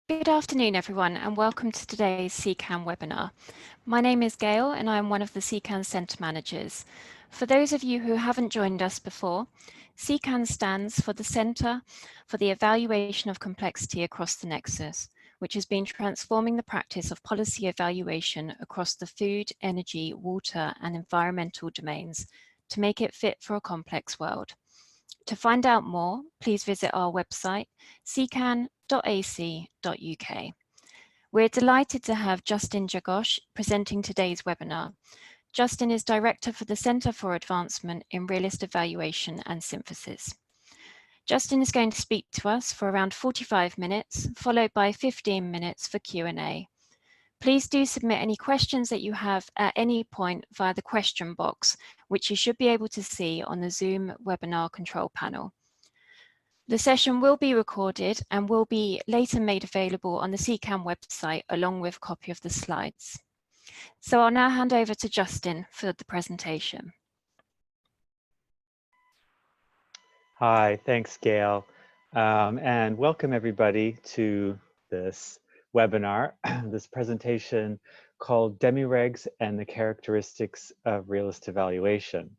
Good afternoon, everyone, and welcome to today's CECAN webinar. My name is Gail, and I'm one of the CECAN Centre Managers. For those of you who haven't joined us before, CECAN stands for the Centre for the Evaluation of Complexity Across the Nexus, which has been transforming the practice of policy evaluation across the food, energy, water, and environmental domains to make it fit for a complex world. To find out more, please visit our website, cecan.ac.uk. We're delighted to have Justin Jagosh presenting today's webinar. Justin is Director for the Centre for Advancement in Realist Evaluation and Synthesis. Justin is going to speak to us for around 45 minutes, followed by 15 minutes for Q&A. Please do submit any questions that you have at any point via the question box, which you should be able to see on the Zoom webinar control panel. The session will be recorded and will be later made available on the CECAN website along with a copy of the slides. So I'll now hand over to Justin for the presentation. Hi, thanks, Gail, and welcome everybody to this webinar, this presentation called Demi-Regs and the Characteristics of Realist Evaluation.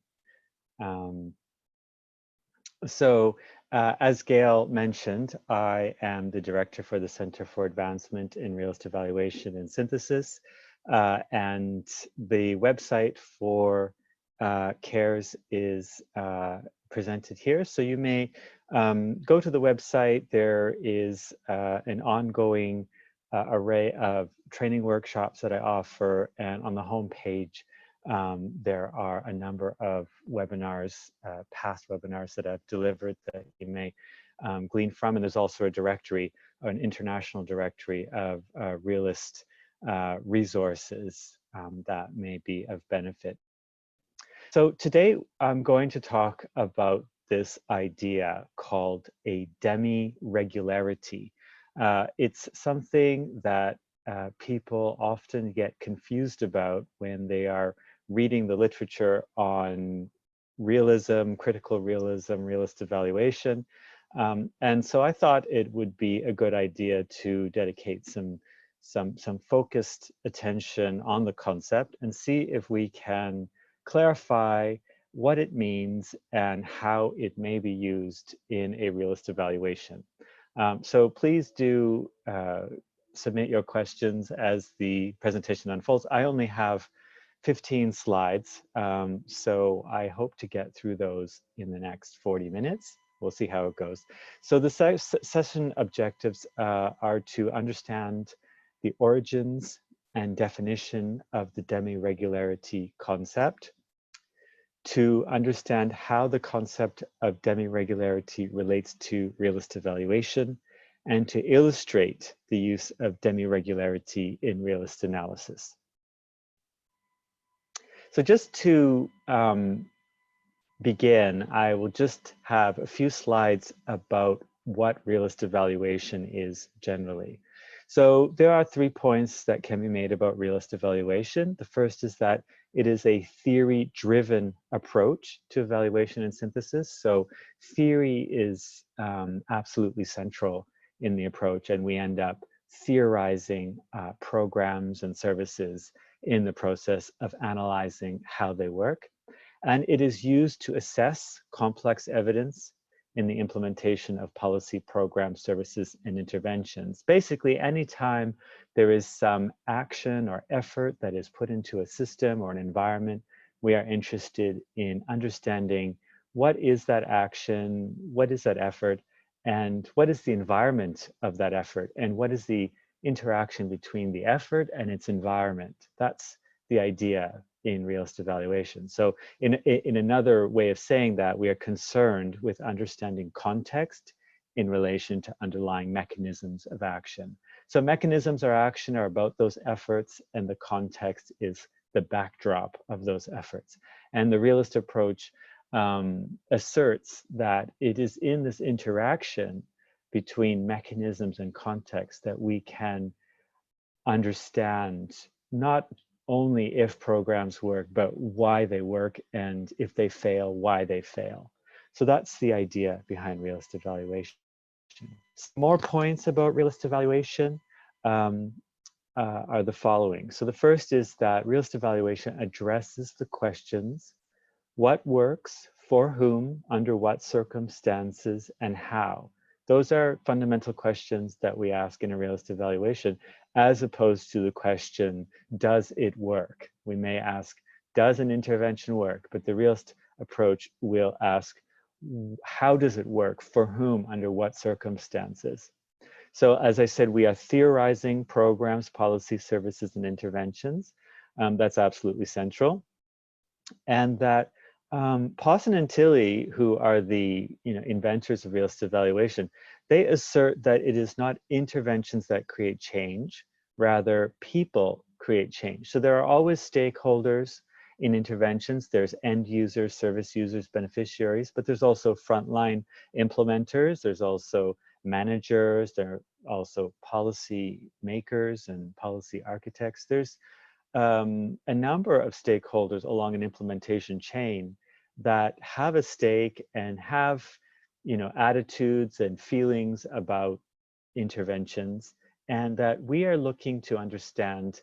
As Gail mentioned, I am the Director for the Center for Advancement in Realist Evaluation and Synthesis, and the website for CARES is presented here. So you may go to the website. There is an ongoing array of training workshops that I offer, and on the home page there are a number of webinars, past webinars that I've delivered that you may glean from, and there's also a directory, an international directory of realist resources that may be of benefit. So today I'm going to talk about this idea called a demi-regularity. It's something that people often get confused about when they are reading the literature on realism, critical realism, realist evaluation. And so I thought it would be a good idea to dedicate some focused attention on the concept and see if we can clarify what it means and how it may be used in a realist evaluation. So please do submit your questions as the presentation unfolds. I only have 15 slides, so I hope to get through those in the next 40 minutes. We'll see how it goes. So the session objectives are to understand the origins and definition of the demi-regularity concept, to understand how the concept of demi-regularity relates to realist evaluation, and to illustrate the use of demi-regularity in realist analysis. So just to begin, I will just have a few slides about what realist evaluation is generally. So there are 3 points that can be made about realist evaluation. The first is that it is a theory-driven approach to evaluation and synthesis. So theory is absolutely central in the approach, and we end up theorizing programs and services in the process of analyzing how they work. And it is used to assess complex evidence in the implementation of policy, programs, services, and interventions. Basically, anytime there is some action or effort that is put into a system or an environment, we are interested in understanding what is that action, what is that effort, and what is the environment of that effort, and what is the interaction between the effort and its environment. That's the idea in realist evaluation. So in another way of saying that, we are concerned with understanding context in relation to underlying mechanisms of action. So mechanisms of action are about those efforts, and the context is the backdrop of those efforts. And the realist approach asserts that it is in this interaction between mechanisms and context that we can understand not only if programs work, but why they work, and if they fail, why they fail. So that's the idea behind realist evaluation. Some more points about realist evaluation are the following. So the first is that realist evaluation addresses the questions: what works, for whom, under what circumstances, and how. Those are fundamental questions that we ask in a realist evaluation, as opposed to the question, does it work? We may ask, does an intervention work? But the realist approach will ask, how does it work? For whom? Under what circumstances? So as I said, we are theorizing programs, policies, services, and interventions. That's absolutely central. And that Pawson and Tilley, who are the inventors of realist evaluation, they assert that it is not interventions that create change, rather people create change. So there are always stakeholders in interventions. There's end users, service users, beneficiaries, but there's also frontline implementers. There's also managers. There are also policy makers and policy architects. There's a number of stakeholders along an implementation chain that have a stake and have, attitudes and feelings about interventions, and that we are looking to understand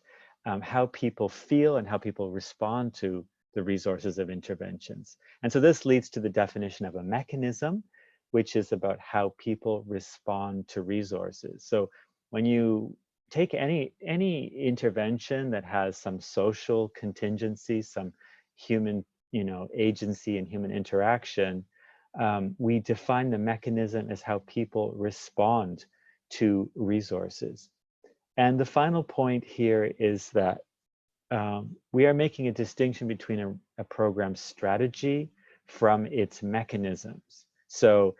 how people feel and how people respond to the resources of interventions. And so this leads to the definition of a mechanism, which is about how people respond to resources. So when you take any intervention that has some social contingency, some human agency and human interaction, we define the mechanism as how people respond to resources. And the final point here is that we are making a distinction between a program strategy from its mechanisms. So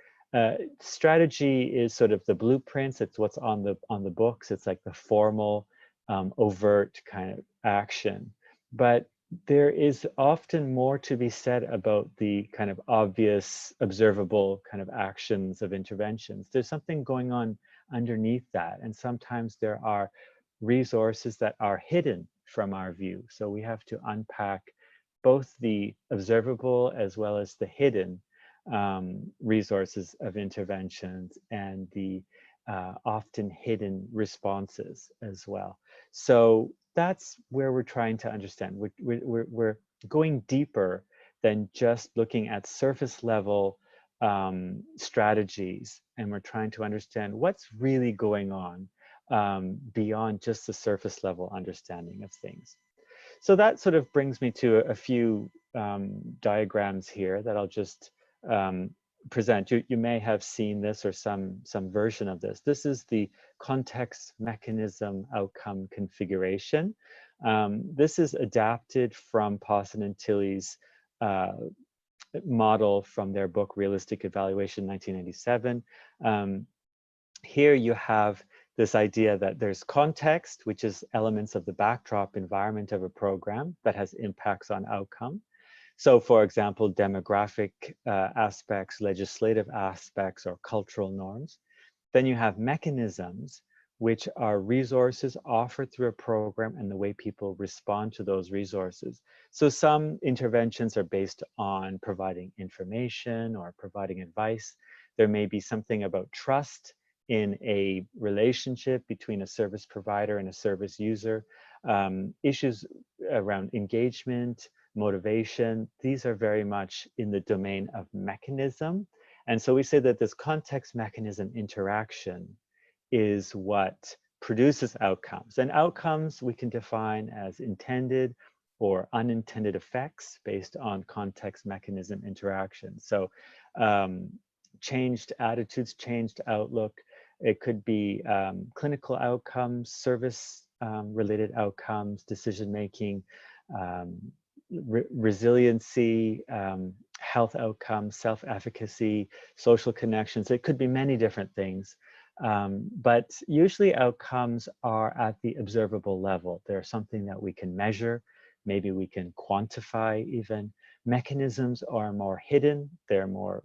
strategy is sort of the blueprints. It's what's on the books. It's like the formal, overt kind of action. But there is often more to be said about the kind of obvious, observable kind of actions of interventions. There's something going on underneath that, and sometimes there are resources that are hidden from our view. So we have to unpack both the observable as well as the hidden resources of interventions and the often hidden responses as well. So that's where we're trying to understand. We're going deeper than just looking at surface level strategies, and we're trying to understand what's really going on beyond just the surface level understanding of things. So that sort of brings me to a few diagrams here that I'll just present. You may have seen this or some version of this. This is the context, mechanism, outcome configuration. This is adapted from Pawson and Tilley's model from their book Realistic Evaluation 1997. Here you have this idea that there's context, which is elements of the backdrop environment of a program that has impacts on outcome. So for example, demographic aspects, legislative aspects, or cultural norms. Then you have mechanisms, which are resources offered through a program and the way people respond to those resources. So some interventions are based on providing information or providing advice. There may be something about trust in a relationship between a service provider and a service user. Issues around engagement, motivation, these are very much in the domain of mechanism. And so we say that this context mechanism interaction is what produces outcomes. And outcomes we can define as intended or unintended effects based on context mechanism interaction. So changed attitudes, changed outlook. It could be clinical outcomes, service related outcomes, decision-making, resiliency, health outcomes, self-efficacy, social connections. It could be many different things. But usually outcomes are at the observable level. They're something that we can measure. Maybe we can quantify even. Mechanisms are more hidden. They're more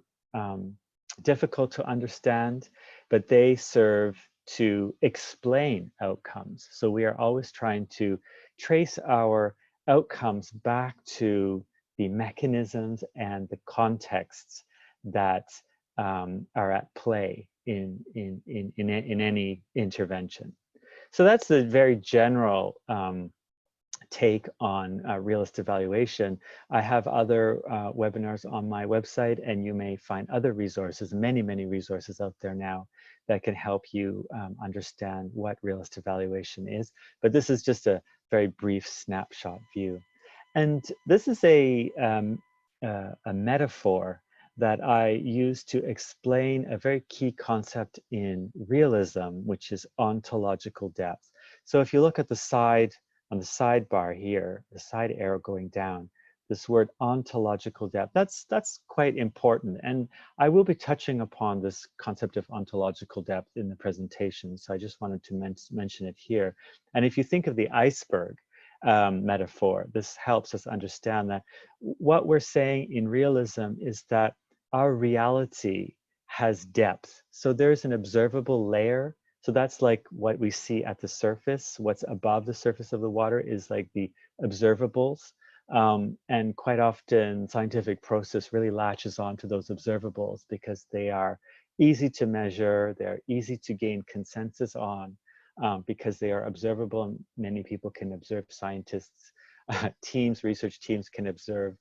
difficult to understand, but they serve to explain outcomes. So we are always trying to trace our outcomes back to the mechanisms and the contexts that are at play in any intervention. So that's the very general take on realist evaluation. I have other webinars on my website, and you may find other resources, many resources out there now that can help you understand what realist evaluation is. But this is just a very brief snapshot view. And this is a metaphor that I use to explain a very key concept in realism, which is ontological depth. So if you look at the side, on the sidebar here, the side arrow going down, this word ontological depth, that's quite important. And I will be touching upon this concept of ontological depth in the presentation. So I just wanted to mention it here. And if you think of the iceberg metaphor, this helps us understand that what we're saying in realism is that our reality has depth. So there's an observable layer. So that's like what we see at the surface. What's above the surface of the water is like the observables. And quite often scientific process really latches onto those observables because they are easy to measure, they're easy to gain consensus on because they are observable, and many people can observe. Scientists, teams, research teams can observe,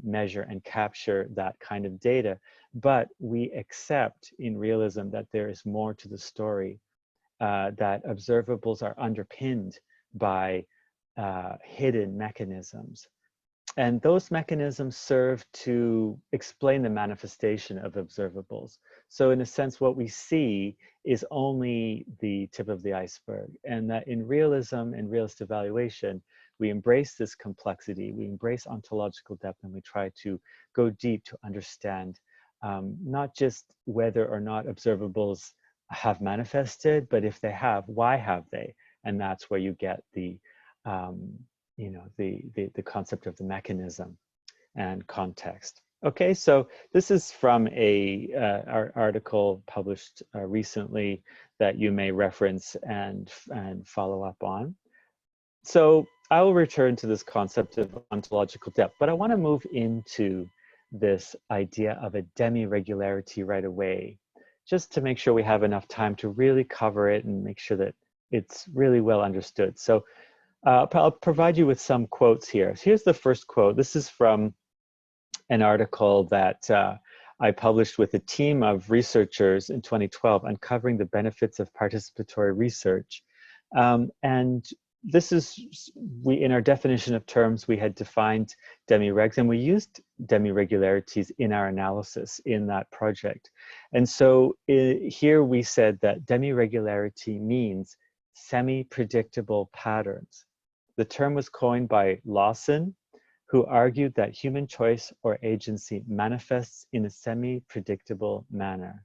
measure and capture that kind of data. But we accept in realism that there is more to the story, that observables are underpinned by hidden mechanisms. And those mechanisms serve to explain the manifestation of observables. So in a sense, what we see is only the tip of the iceberg. And that in realism and realist evaluation, we embrace this complexity, we embrace ontological depth, and we try to go deep to understand not just whether or not observables have manifested, but if they have, why have they? And that's where you get the the concept of the mechanism and context. Okay, so this is from our article published recently that you may reference and follow up on. So I will return to this concept of ontological depth, but I want to move into this idea of a demi-regularity right away, just to make sure we have enough time to really cover it and make sure that it's really well understood. So I'll provide you with some quotes here. Here's the first quote. This is from an article that I published with a team of researchers in 2012, uncovering the benefits of participatory research. And this is, in our definition of terms, we had defined demi-regs, and we used demi-regularities in our analysis in that project. And so here we said that demi-regularity means semi-predictable patterns. The term was coined by Lawson, who argued that human choice or agency manifests in a semi-predictable manner.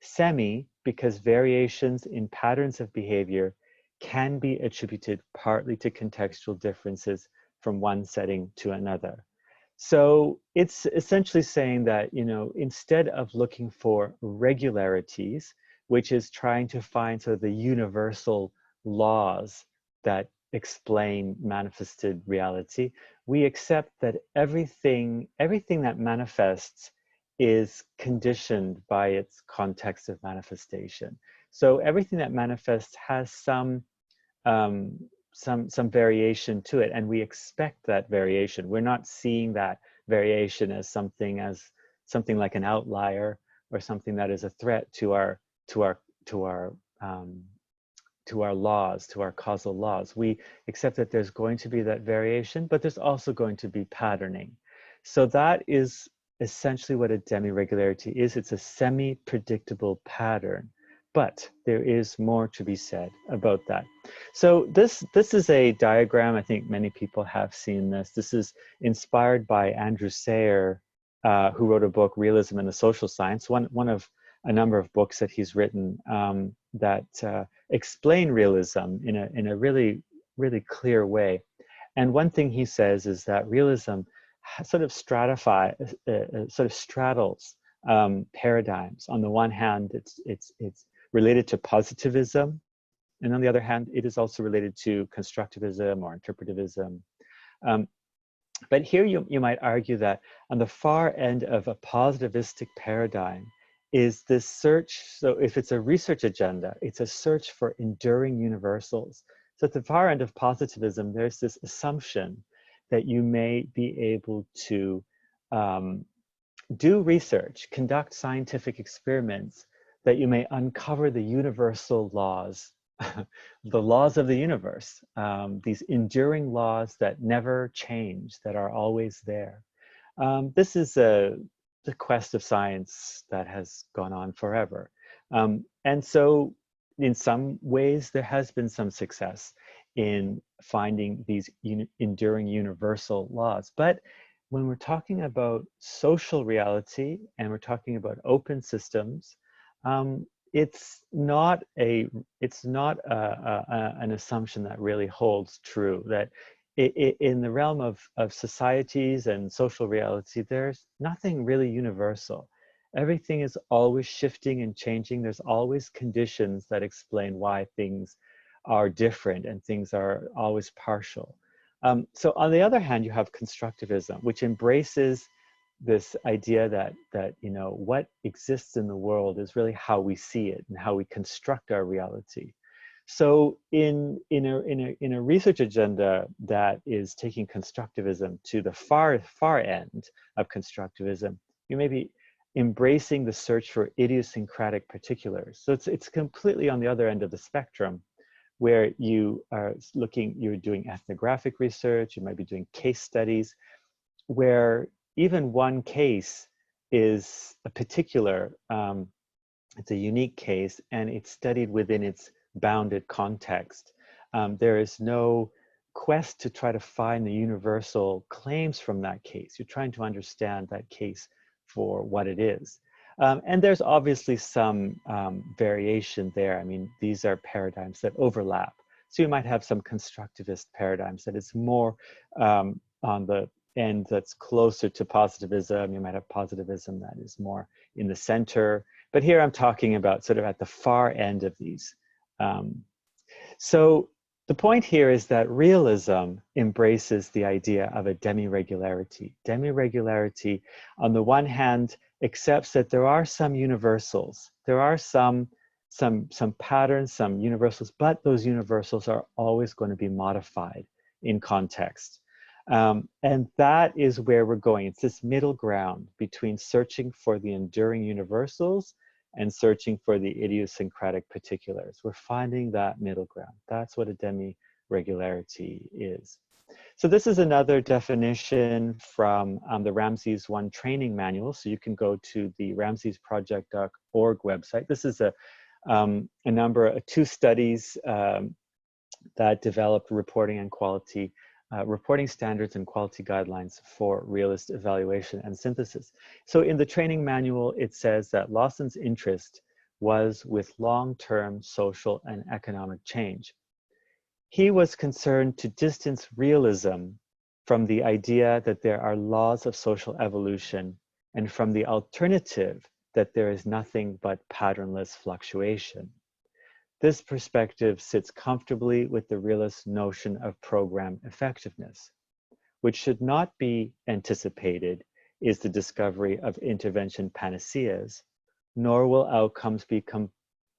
Semi, because variations in patterns of behavior can be attributed partly to contextual differences from one setting to another. So it's essentially saying that, instead of looking for regularities, which is trying to find sort of the universal laws that explain manifested reality, we accept that everything that manifests is conditioned by its context of manifestation. So everything that manifests has some variation to it, and we expect that variation. We're not seeing that variation as something like an outlier or something that is a threat to our laws, to our causal laws. We accept that there's going to be that variation, but there's also going to be patterning. So that is essentially what a demi-regularity is. It's a semi-predictable pattern, but there is more to be said about that. So this is a diagram. I think many people have seen this. This is inspired by Andrew Sayre, who wrote a book, Realism and the Social Science, one of a number of books that he's written that explain realism in a really clear way. And one thing he says is that realism sort of straddles paradigms. On the one hand, it's related to positivism, and on the other hand, it is also related to constructivism or interpretivism. But here you might argue that on the far end of a positivistic paradigm, is this search. So if it's a research agenda, it's a search for enduring universals. So at the far end of positivism, there's this assumption that you may be able to do research, conduct scientific experiments, that you may uncover the universal laws, the laws of the universe, these enduring laws that never change, that are always there. This is the quest of science that has gone on forever. And so in some ways, there has been some success in finding these enduring universal laws. But when we're talking about social reality and we're talking about open systems, it's not an assumption that really holds true, that in the realm of societies and social reality, there's nothing really universal. Everything is always shifting and changing. There's always conditions that explain why things are different and things are always partial. So on the other hand, you have constructivism, which embraces this idea that what exists in the world is really how we see it and how we construct our reality. So in a research agenda that is taking constructivism to the far end of constructivism, you may be embracing the search for idiosyncratic particulars. So it's completely on the other end of the spectrum, where you're doing ethnographic research, you might be doing case studies, where even one case is a particular, it's a unique case, and it's studied within its bounded context. There is no quest to try to find the universal claims from that case. You're trying to understand that case for what it is. And there's obviously some variation there. I mean, these are paradigms that overlap. So you might have some constructivist paradigms that it's more on the end that's closer to positivism. You might have positivism that is more in the center. But here I'm talking about sort of at the far end of these. So the point here is that realism embraces the idea of a demi-regularity. Demi-regularity, on the one hand, accepts that there are some universals. There are some patterns, some universals, but those universals are always going to be modified in context. And that is where we're going. It's this middle ground between searching for the enduring universals and searching for the idiosyncratic particulars. We're finding that middle ground. That's what a demi-regularity is. So this is another definition from the Ramses 1 training manual. So you can go to the ramsesproject.org website. This is two studies that developed reporting and quality, reporting standards and quality guidelines for realist evaluation and synthesis. So in the training manual, it says that Lawson's interest was with long-term social and economic change. He was concerned to distance realism from the idea that there are laws of social evolution and from the alternative that there is nothing but patternless fluctuation. This perspective sits comfortably with the realist notion of program effectiveness. Which should not be anticipated is the discovery of intervention panaceas, nor will outcomes be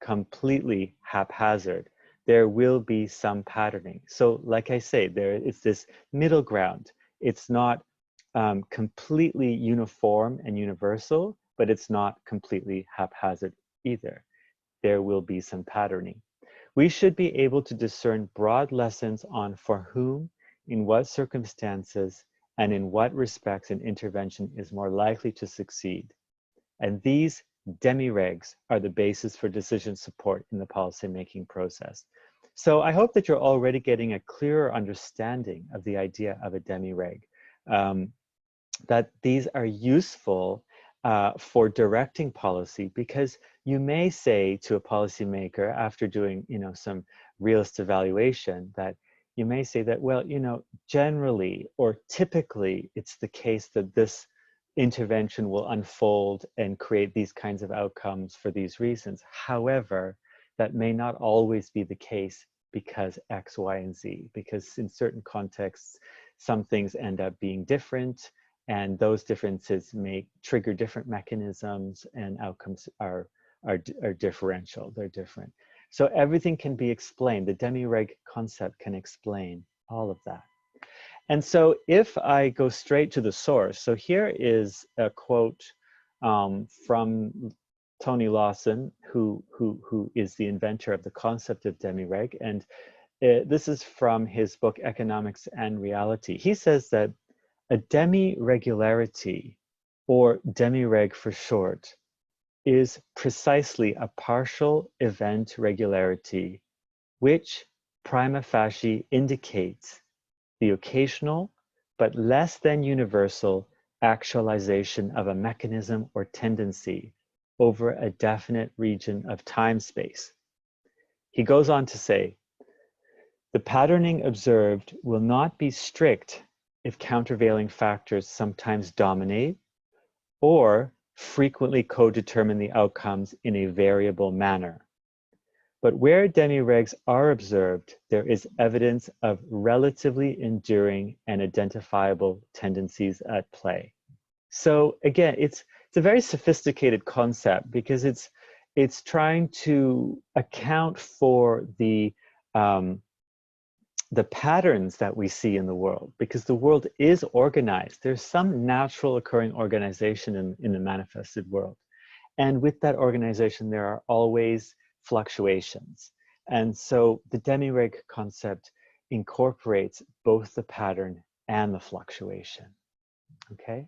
completely haphazard. There will be some patterning. So like I say, there is this middle ground. It's not completely uniform and universal, but it's not completely haphazard either. There will be some patterning. We should be able to discern broad lessons on for whom, in what circumstances, and in what respects an intervention is more likely to succeed. And these demi-regs are the basis for decision support in the policymaking process. So I hope that you're already getting a clearer understanding of the idea of a demi-reg, that these are useful for directing policy, because you may say to a policymaker after doing some realist evaluation, that you may say that, well, generally or typically it's the case that this intervention will unfold and create these kinds of outcomes for these reasons. However, that may not always be the case because X, Y, and Z, because in certain contexts, some things end up being different, and those differences may trigger different mechanisms, and outcomes are differential, they're different. So everything can be explained. The demi-reg concept can explain all of that. And so if I go straight to the source, so here is a quote from Tony Lawson, who is the inventor of the concept of demi-reg. And this is from his book, Economics and Reality. He says that a demi-regularity, or demi-reg for short, is precisely a partial event regularity, which prima facie indicates the occasional, but less than universal, actualization of a mechanism or tendency over a definite region of time-space. He goes on to say, the patterning observed will not be strict if countervailing factors sometimes dominate or frequently co-determine the outcomes in a variable manner. But where demi-regs are observed, there is evidence of relatively enduring and identifiable tendencies at play. So again, it's a very sophisticated concept, because it's trying to account for the patterns that we see in the world, because the world is organized. There's some natural occurring organization in the manifested world. And with that organization, there are always fluctuations. And so the demi-reg concept incorporates both the pattern and the fluctuation, okay?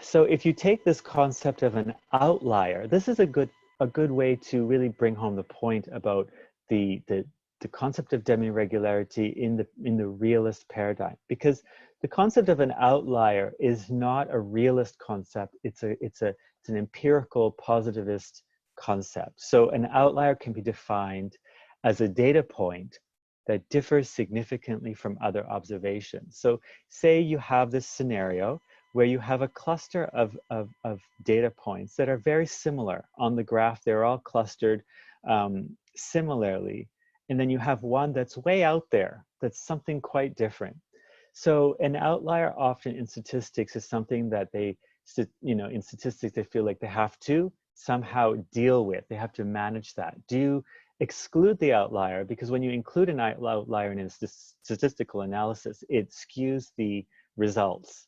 So if you take this concept of an outlier, this is a good way to really bring home the point about the concept of demi-regularity in the realist paradigm, because the concept of an outlier is not a realist concept. It's an empirical positivist concept. So an outlier can be defined as a data point that differs significantly from other observations. So say you have this scenario where you have a cluster of data points that are very similar on the graph. They're all clustered similarly. And then you have one that's way out there, that's something quite different. So an outlier often in statistics is something that in statistics, they feel like they have to somehow deal with. They have to manage that. Do you exclude the outlier? Because when you include an outlier in a statistical analysis, it skews the results.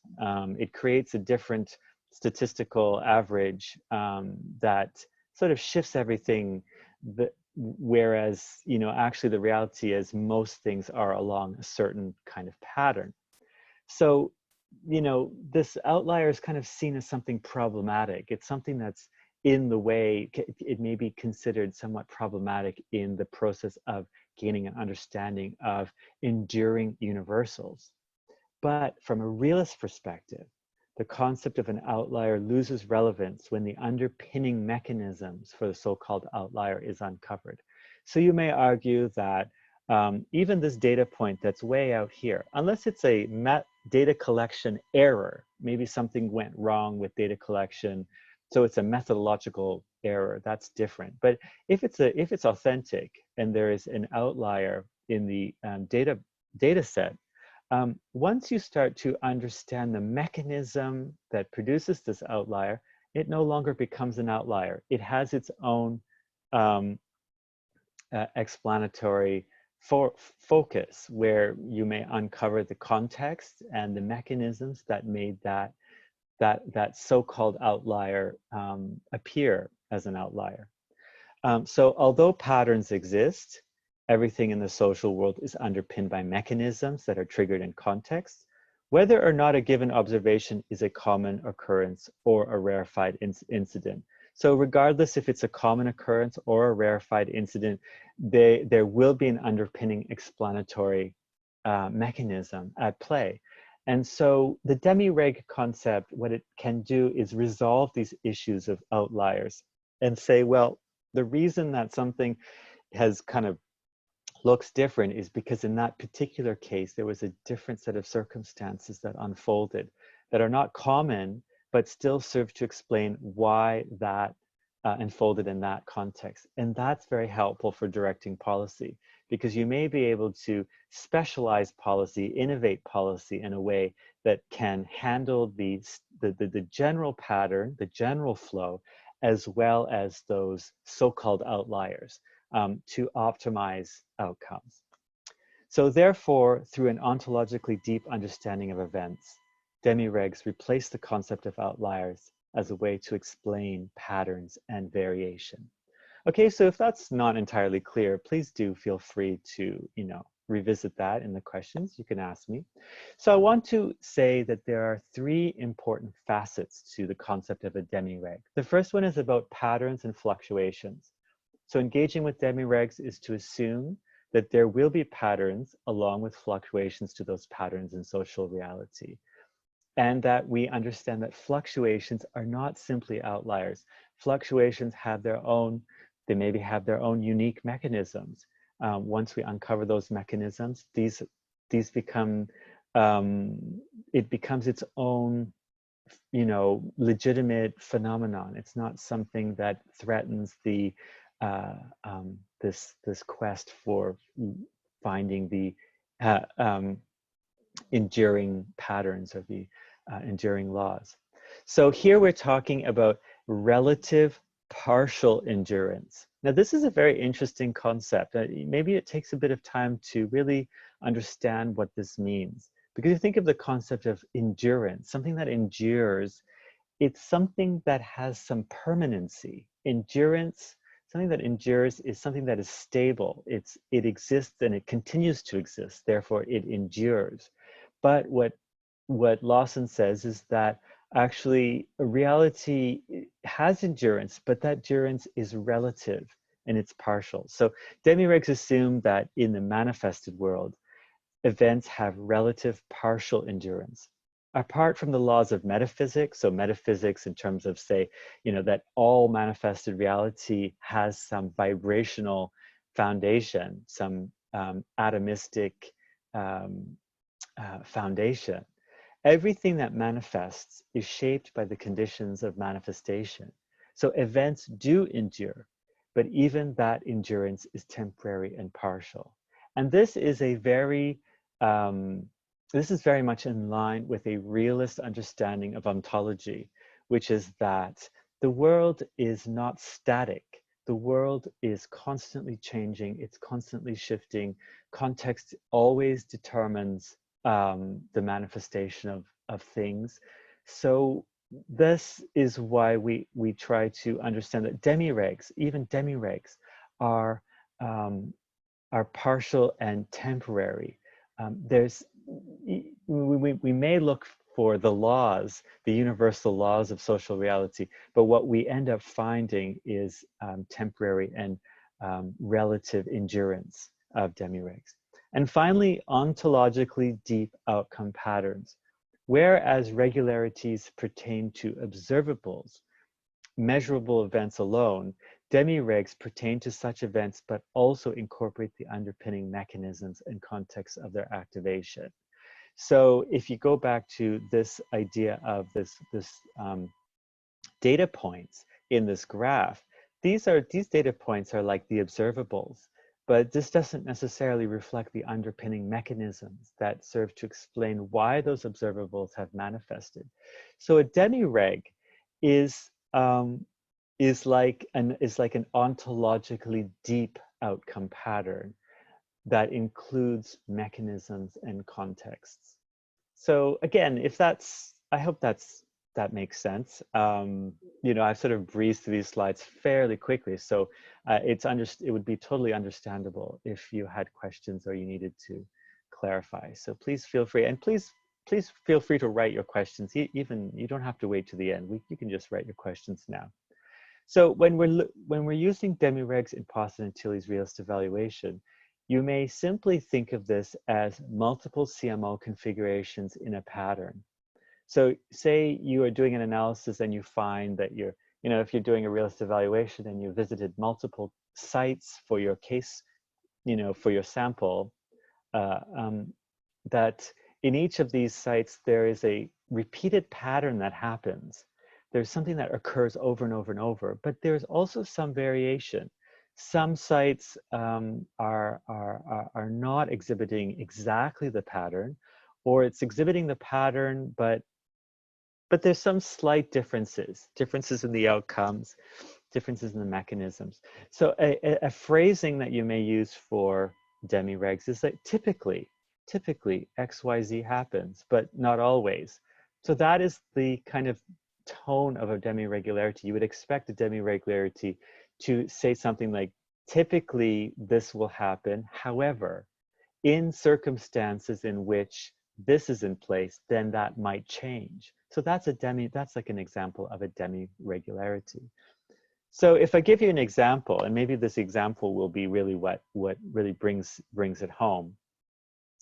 It creates a different statistical average that sort of shifts everything. Whereas, actually the reality is most things are along a certain kind of pattern. So, this outlier is kind of seen as something problematic. It's something that's in the way. It may be considered somewhat problematic in the process of gaining an understanding of enduring universals. But from a realist perspective, the concept of an outlier loses relevance when the underpinning mechanisms for the so-called outlier is uncovered. So you may argue that even this data point that's way out here, unless it's a data collection error, maybe something went wrong with data collection, so it's a methodological error, that's different. But if it's authentic and there is an outlier in the data set, once you start to understand the mechanism that produces this outlier, it no longer becomes an outlier. It has its own explanatory focus, where you may uncover the context and the mechanisms that made that so-called outlier appear as an outlier. So although patterns exist, everything in the social world is underpinned by mechanisms that are triggered in context, whether or not a given observation is a common occurrence or a rarefied incident. So regardless if it's a common occurrence or a rarefied incident, there will be an underpinning explanatory mechanism at play. And so the demi-reg concept, what it can do is resolve these issues of outliers and say, well, the reason that something has kind of looks different is because in that particular case, there was a different set of circumstances that unfolded that are not common, but still serve to explain why that enfolded in that context. And that's very helpful for directing policy, because you may be able to specialize policy, innovate policy in a way that can handle the general pattern, the general flow, as well as those so-called outliers to optimize outcomes. So therefore, through an ontologically deep understanding of events, demi-regs replace the concept of outliers as a way to explain patterns and variation. Okay, so if that's not entirely clear, please do feel free to, revisit that in the questions you can ask me. So I want to say that there are three important facets to the concept of a demi-reg. The first one is about patterns and fluctuations. So engaging with demi-regs is to assume that there will be patterns along with fluctuations to those patterns in social reality. And that we understand that fluctuations are not simply outliers. Fluctuations have their own, they maybe have their own unique mechanisms. Once we uncover those mechanisms, these become, it becomes its own, legitimate phenomenon. It's not something that threatens the this quest for finding the enduring patterns or the enduring laws. So here we're talking about relative partial endurance. Now this is a very interesting concept. Maybe it takes a bit of time to really understand what this means. Because you think of the concept of endurance, something that endures, it's something that has some permanency. Endurance, something that endures is something that is stable. It exists and it continues to exist, therefore it endures. But what Lawson says is that actually reality has endurance, but that endurance is relative and it's partial. So demi-regs assume that in the manifested world, events have relative partial endurance. Apart from the laws of metaphysics, so metaphysics in terms of, say, that all manifested reality has some vibrational foundation, some atomistic foundation. Everything that manifests is shaped by the conditions of manifestation. So events do endure, but even that endurance is temporary and partial. And this is a very much in line with a realist understanding of ontology, which is that the world is not static. The world is constantly changing. It's constantly shifting. Context always determines the manifestation of things. So this is why we try to understand that demi-regs, even demi-regs, are partial and temporary. We may look for the laws, the universal laws of social reality, but what we end up finding is temporary and relative endurance of demi-regs. And finally, ontologically deep outcome patterns. Whereas regularities pertain to observables, measurable events alone, demi-regs pertain to such events, but also incorporate the underpinning mechanisms and context of their activation. So if you go back to this idea of this data points in this graph, these data points are like the observables, but this doesn't necessarily reflect the underpinning mechanisms that serve to explain why those observables have manifested. So a demi-reg is like an ontologically deep outcome pattern that includes mechanisms and contexts. So again, I hope that makes sense. I've sort of breezed through these slides fairly quickly, so it would be totally understandable if you had questions or you needed to clarify. So please feel free, and please feel free to write your questions. Even you don't have to wait to the end. You can just write your questions now. So when we're using demi-regs in Pawson and Tilley's realist evaluation, you may simply think of this as multiple CMO configurations in a pattern. So say you are doing an analysis and you find that if you're doing a realist evaluation and you visited multiple sites for your case, for your sample, that in each of these sites, there is a repeated pattern that happens. there's something that occurs over and over and over, but there's also some variation. Some sites are not exhibiting exactly the pattern, or it's exhibiting the pattern, but there's some slight differences in the outcomes, differences in the mechanisms. So a phrasing that you may use for demi-regs is that typically XYZ happens, but not always. So that is the kind of tone of a demi-regularity. You would expect a demi-regularity to say something like, typically this will happen. However, in circumstances in which this is in place, then that might change. So that's like an example of a demi-regularity. So if I give you an example, and maybe this example will be really what really brings it home.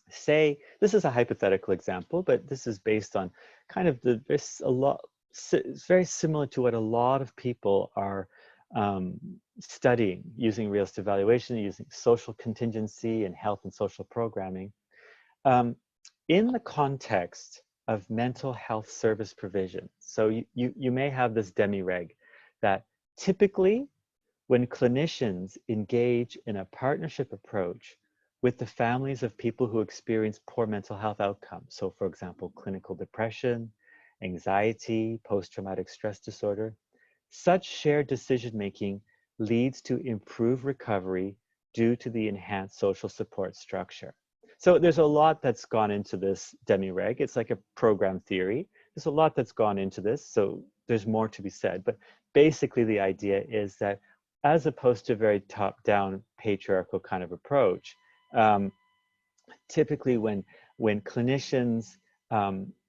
Say, this is a hypothetical example, but this is based on kind of it's very similar to what a lot of people are studying using realist evaluation, using social contingency and health and social programming. In the context of mental health service provision, so you may have this demi-reg that typically when clinicians engage in a partnership approach with the families of people who experience poor mental health outcomes, so for example, clinical depression, anxiety, post-traumatic stress disorder, such shared decision-making leads to improved recovery due to the enhanced social support structure. So there's a lot that's gone into this demi-reg. It's like a program theory. There's a lot that's gone into this, so there's more to be said. But basically the idea is that as opposed to a very top-down patriarchal kind of approach, typically when clinicians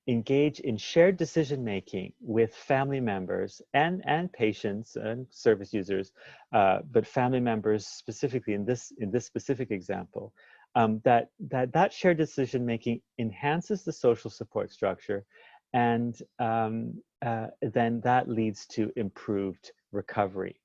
engage in shared decision-making with family members and patients and service users, but family members specifically in this specific example, that shared decision-making enhances the social support structure, and then that leads to improved recovery.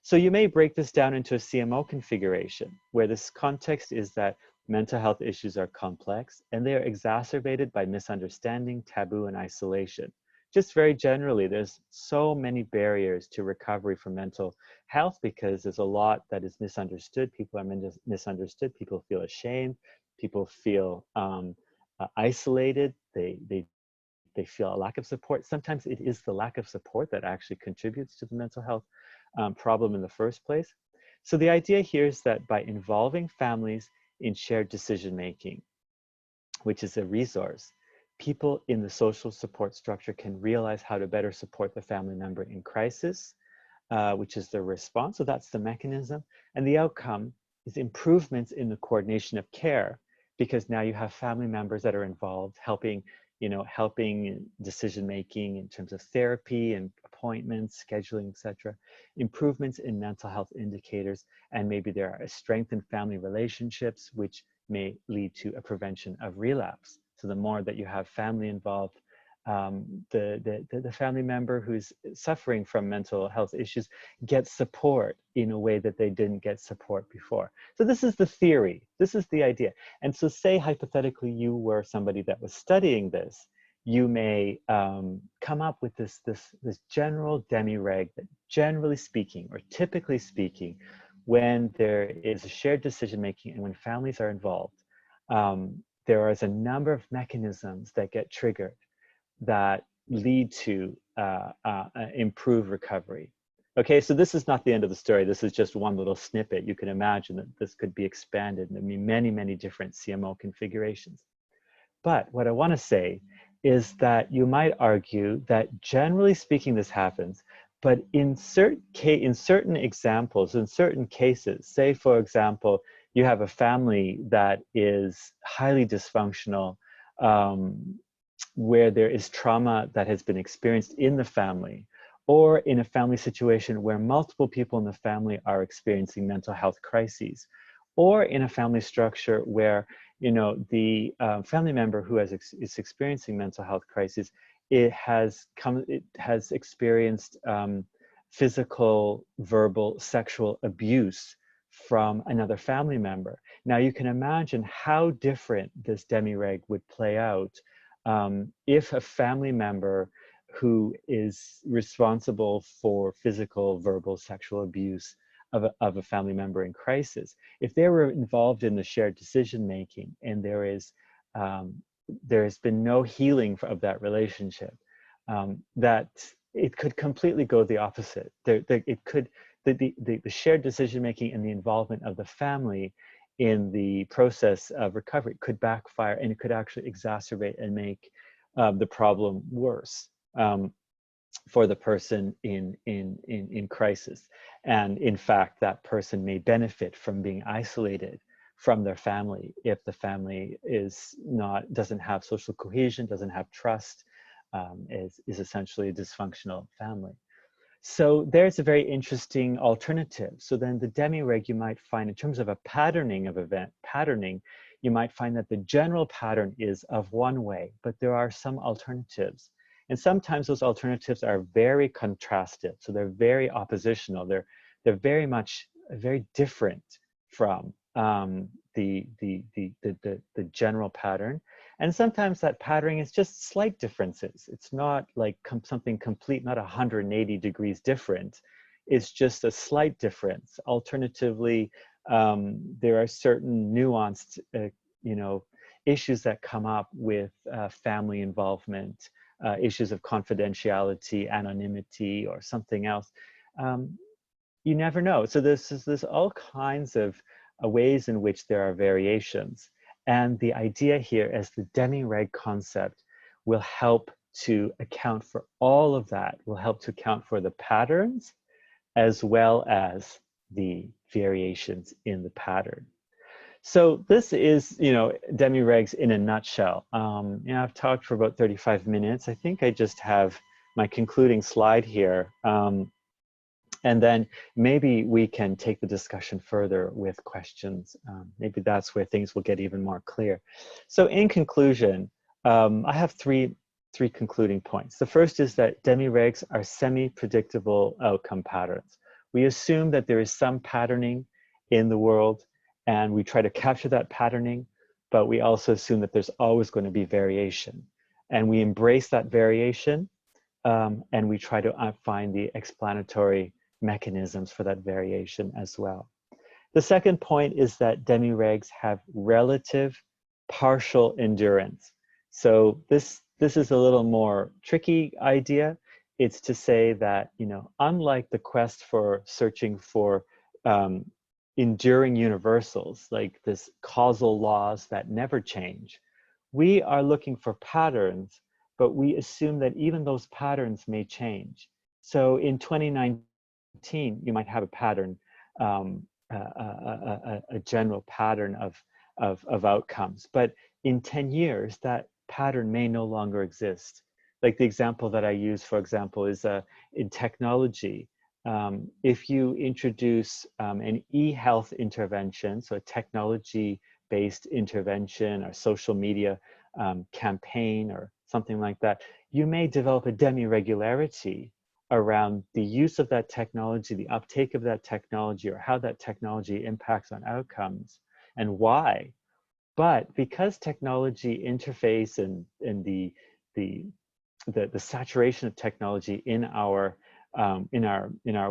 So you may break this down into a CMO configuration, where this context is that mental health issues are complex and they are exacerbated by misunderstanding, taboo, and isolation. Just very generally, there's so many barriers to recovery from mental health because there's a lot that is misunderstood. People are misunderstood. People feel ashamed. People feel isolated. They feel a lack of support. Sometimes it is the lack of support that actually contributes to the mental health problem in the first place. So the idea here is that by involving families in shared decision-making, which is a resource, people in the social support structure can realize how to better support the family member in crisis, which is the response. So that's the mechanism. And the outcome is improvements in the coordination of care, because now you have family members that are involved, helping decision-making in terms of therapy and appointments, scheduling, etc. Improvements in mental health indicators, and maybe there are strengthened family relationships, which may lead to a prevention of relapse. So the more that you have family involved, the family member who's suffering from mental health issues gets support in a way that they didn't get support before. So this is the theory, this is the idea. And so say hypothetically you were somebody that was studying this, you may come up with this general demi-reg that generally speaking, or typically speaking, when there is a shared decision-making and when families are involved, there is a number of mechanisms that get triggered that lead to improved recovery. Okay, so this is not the end of the story. This is just one little snippet. You can imagine that this could be expanded in many, many different CMO configurations. But what I want to say is that you might argue that generally speaking this happens, but in certain examples, in certain cases, say for example, you have a family that is highly dysfunctional, where there is trauma that has been experienced in the family, or in a family situation where multiple people in the family are experiencing mental health crises, or in a family structure where the family member who is experiencing mental health crises, it has experienced physical, verbal, sexual abuse from another family member. Now you can imagine how different this demi-reg would play out if a family member who is responsible for physical, verbal, sexual abuse of a family member in crisis, if they were involved in the shared decision making and there has been no healing of that relationship, that it could completely go the opposite. The shared decision making and the involvement of the family in the process of recovery could backfire, and it could actually exacerbate and make the problem worse for the person in crisis. And in fact, that person may benefit from being isolated from their family if the family doesn't have social cohesion, doesn't have trust, is essentially a dysfunctional family. So there's a very interesting alternative. So then the demi-reg, you might find, in terms of a patterning of event patterning, you might find that the general pattern is of one way, but there are some alternatives. And sometimes those alternatives are very contrastive. So they're very oppositional. They're very much very different from the general pattern. And sometimes that patterning is just slight differences. It's not like something complete, not 180 degrees different. It's just a slight difference. Alternatively, there are certain nuanced, issues that come up with family involvement, issues of confidentiality, anonymity, or something else. You never know. So there's all kinds of ways in which there are variations. And the idea here is the demi-reg concept will help to account for all of that, will help to account for the patterns as well as the variations in the pattern. So this is, demi-regs in a nutshell. I've talked for about 35 minutes. I think I just have my concluding slide here. And then maybe we can take the discussion further with questions. Maybe that's where things will get even more clear. So in conclusion, I have three concluding points. The first is that demi-regs are semi-predictable outcome patterns. We assume that there is some patterning in the world, and we try to capture that patterning, but we also assume that there's always going to be variation. And we embrace that variation, and we try to find the explanatory mechanisms for that variation as well. The second point is that demi-regs have relative partial endurance. So this is a little more tricky idea. It's to say that, unlike the quest for searching for enduring universals, like this causal laws that never change, we are looking for patterns, but we assume that even those patterns may change. So in 2019, you might have a pattern, a general pattern of outcomes, but in 10 years, that pattern may no longer exist. Like the example that I use, for example, is in technology. If you introduce an e-health intervention, so a technology-based intervention or social media campaign or something like that, you may develop a demi-regularity around the use of that technology, the uptake of that technology, or how that technology impacts on outcomes and why. But because technology interface and the saturation of technology in our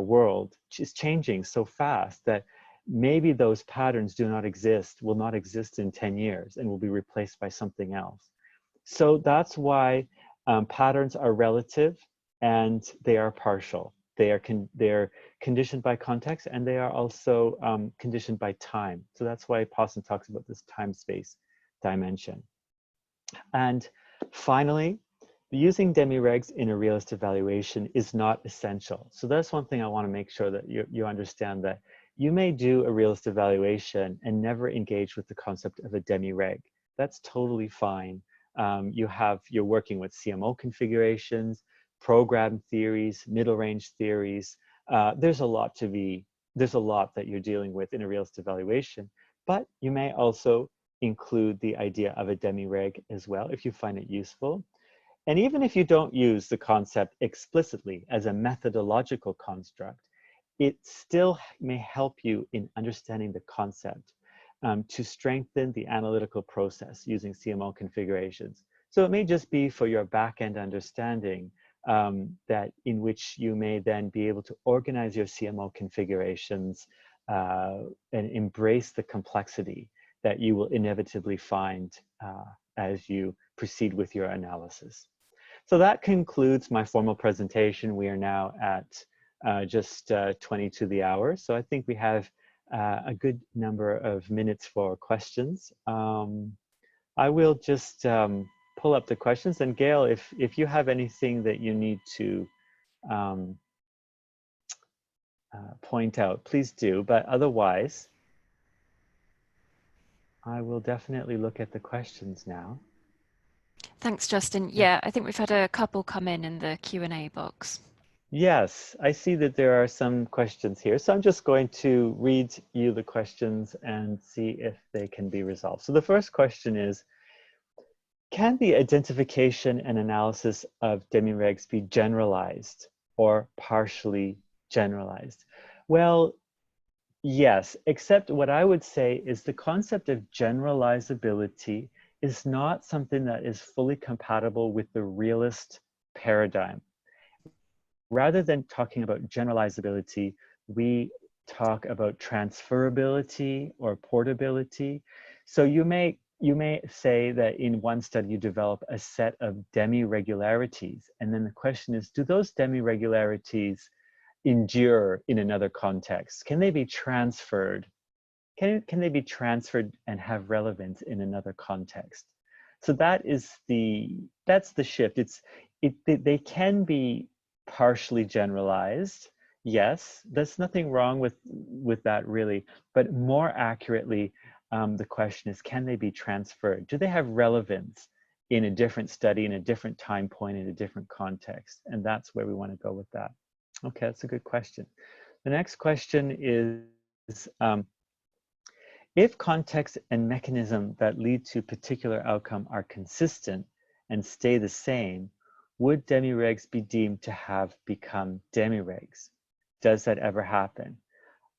world is changing so fast that maybe those patterns will not exist in 10 years and will be replaced by something else. So that's why patterns are relative and they are partial. They are conditioned by context, and they are also conditioned by time. So that's why Pawson talks about this time-space dimension. And finally, using demi-regs in a realist evaluation is not essential. So that's one thing I want to make sure that you understand, that you may do a realist evaluation and never engage with the concept of a demi-reg. That's totally fine. You're working with CMO configurations, program theories, middle range theories. There's a lot that you're dealing with in a realist evaluation, but you may also include the idea of a demi-reg as well if you find it useful. And even if you don't use the concept explicitly as a methodological construct, it still may help you in understanding the concept to strengthen the analytical process using CMO configurations. So it may just be for your back-end understanding that in which you may then be able to organize your CMO configurations and embrace the complexity that you will inevitably find as you proceed with your analysis. So that concludes my formal presentation. We are now at just 20 to the hour. So I think we have a good number of minutes for questions. I will just pull up the questions. And Gail, if you have anything that you need to point out, please do. But otherwise, I will definitely look at the questions now. Thanks, Justin. Yeah, I think we've had a couple come in the Q&A box. Yes, I see that there are some questions here. So I'm just going to read you the questions and see if they can be resolved. So the first question is, can the identification and analysis of demi-regs be generalized or partially generalized? Well, yes, except what I would say is the concept of generalizability is not something that is fully compatible with the realist paradigm. Rather than talking about generalizability, we talk about transferability or portability. So you may say that in one study you develop a set of demi-regularities, and then the question is, do those demi-regularities endure in another context? Can they be transferred? Can they be transferred and have relevance in another context? So that's the shift. They can be partially generalized. Yes, there's nothing wrong with that really, but more accurately, the question is, can they be transferred? Do they have relevance in a different study, in a different time point, in a different context? And that's where we want to go with that. Okay, that's a good question. The next question is, if context and mechanism that lead to particular outcome are consistent and stay the same, would demi-regs be deemed to have become demi-regs? Does that ever happen?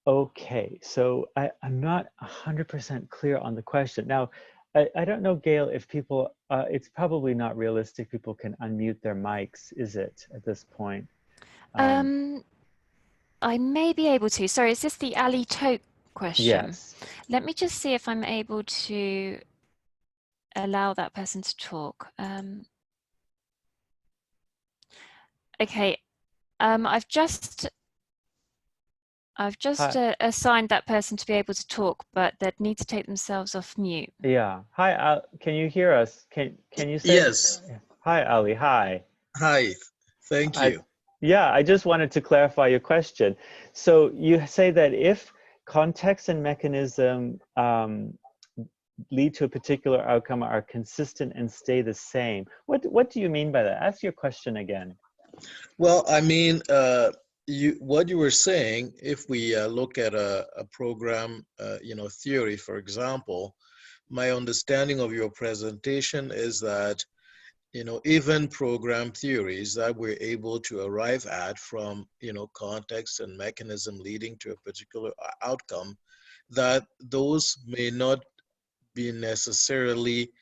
Okay, so I'm not 100% clear on the question. Now, I don't know, Gail, if people, it's probably not realistic people can unmute their mics, is it, at this point? I may be able to. Sorry, is this the Ali Toke question? Yes. Let me just see if I'm able to allow that person to talk. Okay, I've just assigned that person to be able to talk, but they'd need to take themselves off mute. Yeah. Hi, can you hear us? Can you say? Yes. Hi, Ali. Hi. Hi. Thank you. Yeah, I just wanted to clarify your question. So you say that if context and mechanism lead to a particular outcome are consistent and stay the same. What do you mean by that? Ask your question again. Well, I mean, what you were saying, if we look at a program, theory, for example, my understanding of your presentation is that, even program theories that we're able to arrive at from, context and mechanism leading to a particular outcome, that those may not be necessarily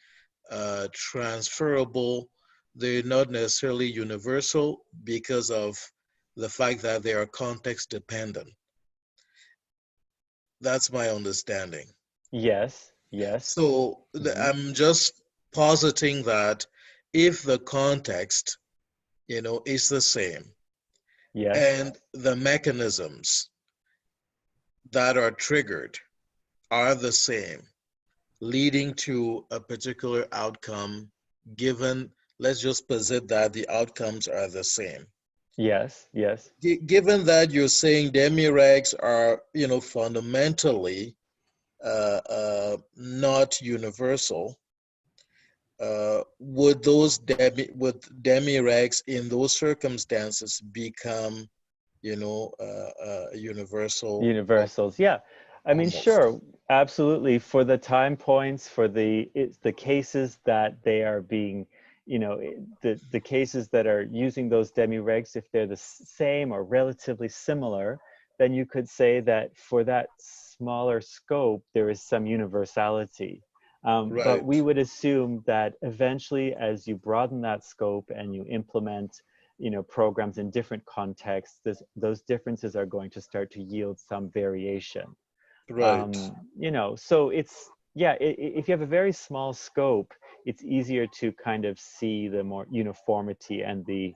transferable. They're not necessarily universal because of the fact that they are context dependent. That's my understanding. Yes, yes. So I'm just positing that if the context, is the same, yes, and the mechanisms that are triggered are the same, leading to a particular outcome, given, let's just posit that the outcomes are the same. Yes, yes. Given that you're saying demi-regs are, fundamentally not universal, would demi-regs in those circumstances become, universal? Universals, yeah. I mean, Almost. sure, absolutely. For the time points, for the cases that they are being, the cases that are using those demi-regs, if they're the same or relatively similar, then you could say that for that smaller scope, there is some universality. Right. But we would assume that eventually, as you broaden that scope and you implement programs in different contexts, those differences are going to start to yield some variation. Right. So it's, yeah, if you have a very small scope, it's easier to kind of see the more uniformity and the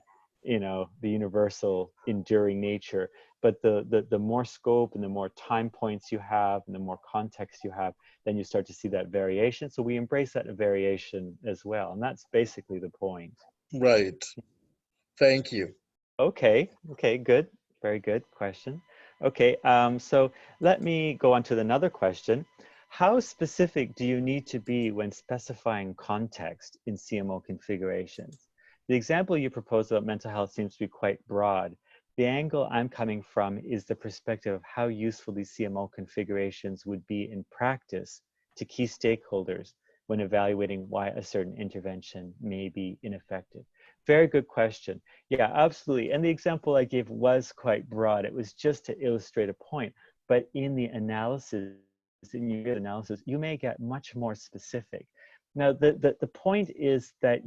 universal enduring nature. But the more scope and the more time points you have and the more context you have, then you start to see that variation. So we embrace that variation as well. And that's basically the point. Right. Thank you. Okay, good. Very good question. Okay, so let me go on to another question. How specific do you need to be when specifying context in CMO configurations? The example you proposed about mental health seems to be quite broad. The angle I'm coming from is the perspective of how useful these CMO configurations would be in practice to key stakeholders when evaluating why a certain intervention may be ineffective. Very good question. Yeah, absolutely. And the example I gave was quite broad. It was just to illustrate a point. But in the analysis, you may get much more specific. Now, the point is that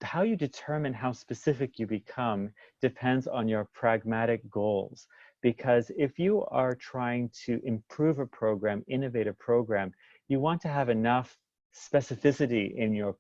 how you determine how specific you become depends on your pragmatic goals. Because if you are trying to improve a program, innovate a program, you want to have enough specificity in your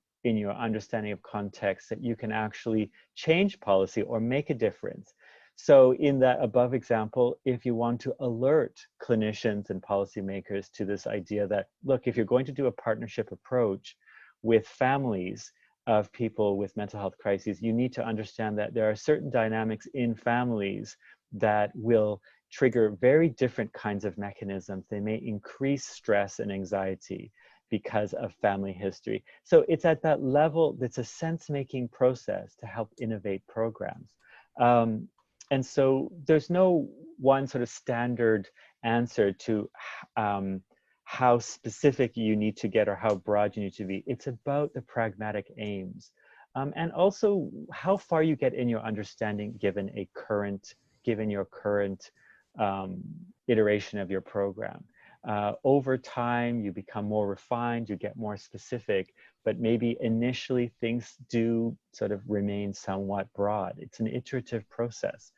understanding of context that you can actually change policy or make a difference. So in that above example, if you want to alert clinicians and policymakers to this idea that, look, if you're going to do a partnership approach with families of people with mental health crises, you need to understand that there are certain dynamics in families that will trigger very different kinds of mechanisms. They may increase stress and anxiety because of family history. So it's at that level, that's a sense-making process to help innovate programs. And so there's no one sort of standard answer to how specific you need to get or how broad you need to be. It's about the pragmatic aims. And also how far you get in your understanding given your current iteration of your program. Over time, you become more refined, you get more specific, but maybe initially things do sort of remain somewhat broad. It's an iterative process.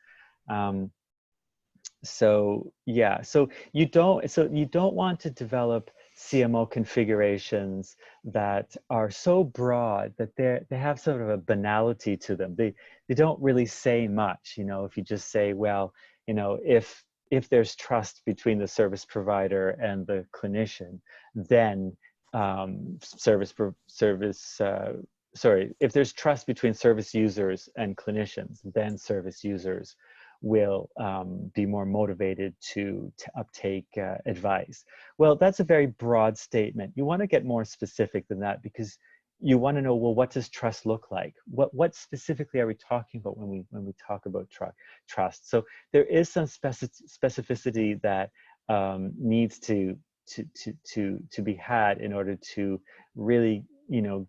So you don't want to develop CMO configurations that are so broad that they have sort of a banality to them. They don't really say much. If you just say, well, if there's trust between the service provider and the clinician, then if there's trust between service users and clinicians, then service users will be more motivated to uptake advice. Well, that's a very broad statement. You want to get more specific than that, because you want to know, well, what does trust look like? What specifically are we talking about when we talk about trust? So there is some specificity that needs to be had in order to really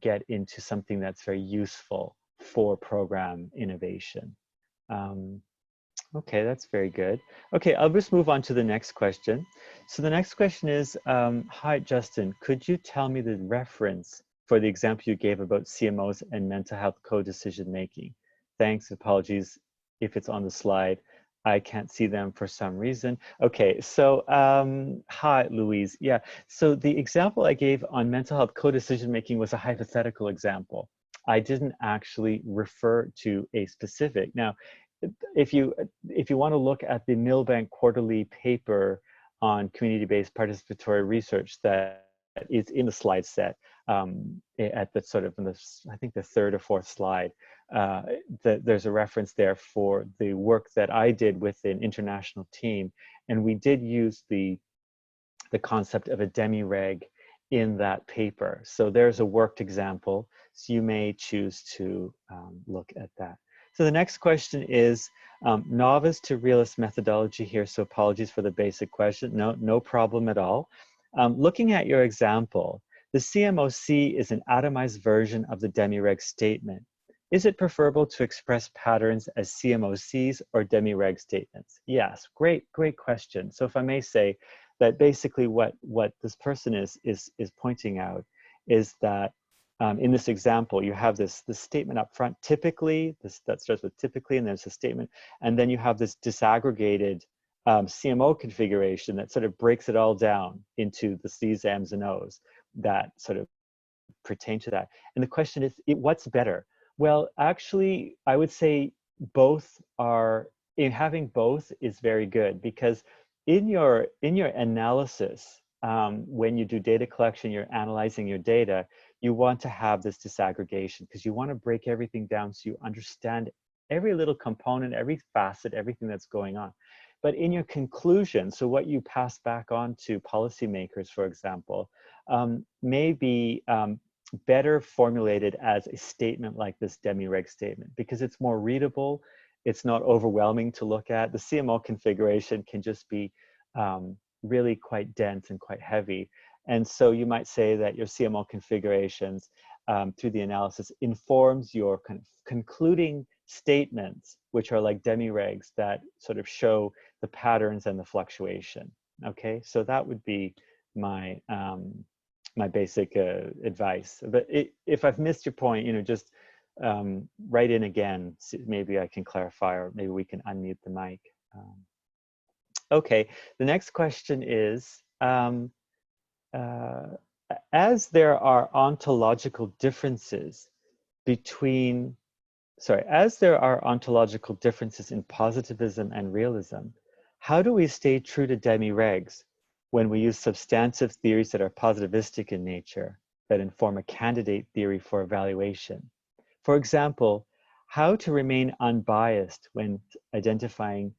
get into something that's very useful for program innovation. Okay, that's very good. Okay, I'll just move on to the next question. So the next question is, hi, Justin, could you tell me the reference for the example you gave about CMOs and mental health co-decision making? Thanks, apologies if it's on the slide. I can't see them for some reason. Okay, so hi, Louise. Yeah, so the example I gave on mental health co-decision making was a hypothetical example. I didn't actually refer to a specific. Now, if you want to look at the Milbank quarterly paper on community-based participatory research that is in the slide set at the sort of, I think the third or fourth slide, there's a reference there for the work that I did with an international team, and we did use the concept of a demi-reg in that paper. So there's a worked example, so you may choose to look at that. So the next question is novice to realist methodology here, so apologies for the basic question. No problem at all. Looking at your example, the CMOC is an atomized version of the demi-reg statement. Is it preferable to express patterns as CMOCs or demi-reg statements? Yes, great question. So if I may say that basically what this person is pointing out is that in this example, you have this statement up front, typically, that starts with typically, and there's a statement, and then you have this disaggregated CMO configuration that sort of breaks it all down into the C's, M's, and O's that sort of pertain to that. And the question is, what's better? Well, actually, I would say both are, having both is very good, because in your analysis, when you do data collection, you're analyzing your data, you want to have this disaggregation, because you want to break everything down so you understand every little component, every facet, everything that's going on. But in your conclusion, so what you pass back on to policymakers, for example, may be better formulated as a statement like this demi-reg statement, because it's more readable, it's not overwhelming to look at. The CMO configuration can just be really quite dense and quite heavy. And so you might say that your CMO configurations through the analysis informs your kind of concluding statements, which are like demi-regs that sort of show the patterns and the fluctuation. Okay, so that would be my my basic advice. But if I've missed your point, just write in again. So maybe I can clarify, or maybe we can unmute the mic. Okay, the next question is, as there are ontological differences between, as there are ontological differences in positivism and realism, how do we stay true to demi-regs when we use substantive theories that are positivistic in nature, that inform a candidate theory for evaluation? For example, how to remain unbiased when identifying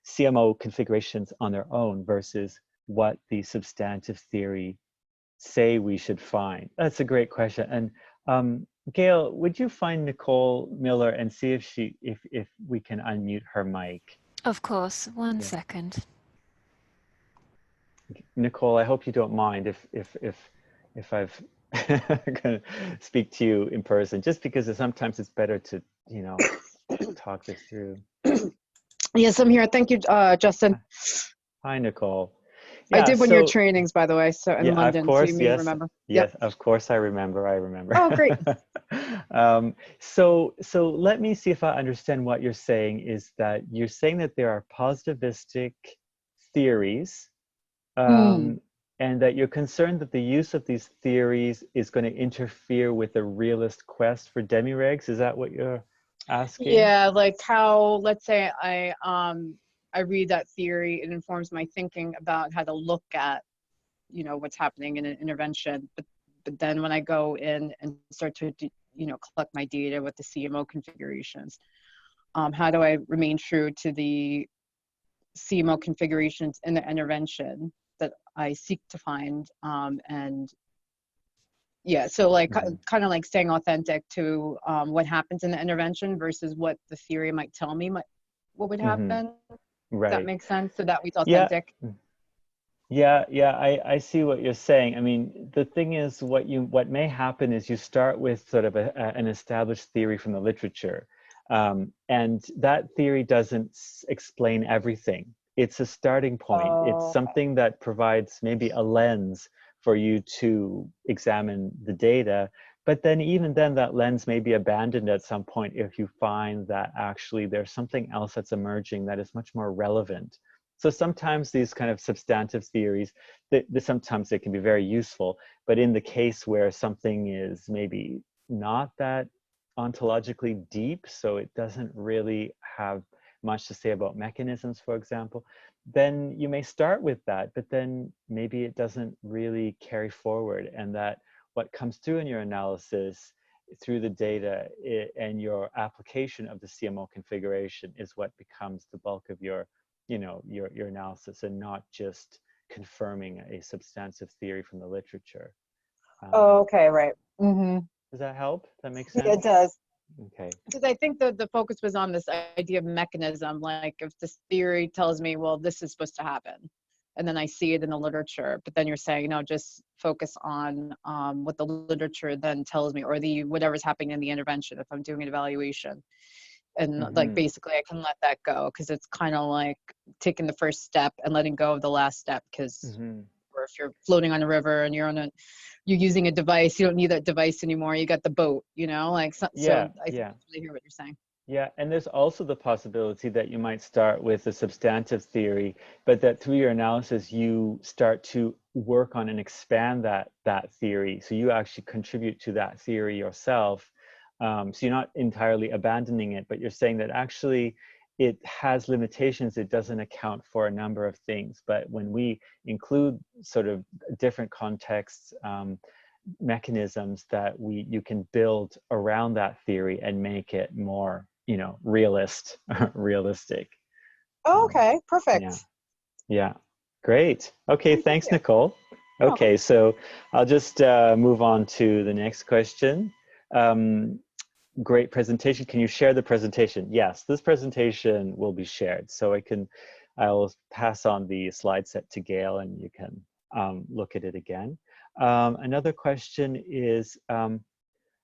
CMO configurations on their own versus what the substantive theory say we should find? That's a great question. And Gail, would you find Nicole Miller and see if we can unmute her mic? Of course, one second. Nicole, I hope you don't mind if I've gonna speak to you in person, just because sometimes it's better to talk this through. Yes, I'm here. Thank you, Justin. Hi, Nicole. I did one of your trainings, by the way, so in London, of course, so you may remember. Yes, of course I remember. Oh, great. So let me see if I understand what you're saying. Is that you're saying that there are positivistic theories, and that you're concerned that the use of these theories is going to interfere with a realist quest for demi-regs? Is that what you're asking? Yeah, like how, let's say I read that theory, it informs my thinking about how to look at, what's happening in an intervention. But then when I go in and start to, collect my data with the CMO configurations, how do I remain true to the CMO configurations in the intervention that I seek to find? And yeah, so like kind of like staying authentic to what happens in the intervention versus what the theory might tell me what would happen. Right. That makes sense. So that it's authentic. Yeah, I see what you're saying. I mean, the thing is, what may happen is you start with sort of an established theory from the literature, and that theory doesn't explain everything. It's a starting point. It's something that provides maybe a lens for you to examine the data. But then even then, that lens may be abandoned at some point if you find that actually there's something else that's emerging that is much more relevant. So sometimes these kind of substantive theories, sometimes they can be very useful, but in the case where something is maybe not that ontologically deep, so it doesn't really have much to say about mechanisms, for example, then you may start with that, but then maybe it doesn't really carry forward, and that what comes through in your analysis through the data and your application of the CMO configuration is what becomes the bulk of your your analysis, and not just confirming a substantive theory from the literature. Okay, right. Does that help? Does that make sense? Yeah, it does. Okay. Because I think the focus was on this idea of mechanism, like if this theory tells me, well, this is supposed to happen, and then I see it in the literature, but then you're saying, no, just focus on what the literature then tells me, or whatever's happening in the intervention if I'm doing an evaluation. And like basically I can let that go, because it's kind of like taking the first step and letting go of the last step, because or if you're floating on a river and you're on a you're using a device, you don't need that device anymore. You got the boat, you know, like, so Yeah, I think yeah. I really hear what you're saying. Yeah, and there's also the possibility that you might start with a substantive theory, but that through your analysis, you start to work on and expand that theory. So you actually contribute to that theory yourself. So you're not entirely abandoning it, but you're saying that actually it has limitations. It doesn't account for a number of things. But when we include sort of different contexts, mechanisms that you can build around that theory and make it more, you know, realistic. Oh, okay, perfect. Yeah, yeah, great. Okay, Thank thanks, you. Nicole. You're welcome. Okay, so I'll just move on to the next question. Great presentation. Can you share the presentation? Yes, this presentation will be shared. So I'll pass on the slide set to Gail and you can look at it again. Another question is,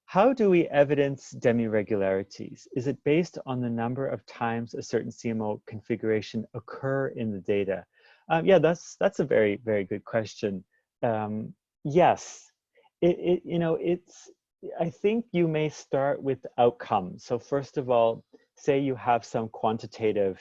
how do we evidence demi-regularities? Is it based on the number of times a certain CMO configuration occur in the data? Yeah, that's a very, very good question. Yes, I think you may start with outcomes. So first of all, say you have some quantitative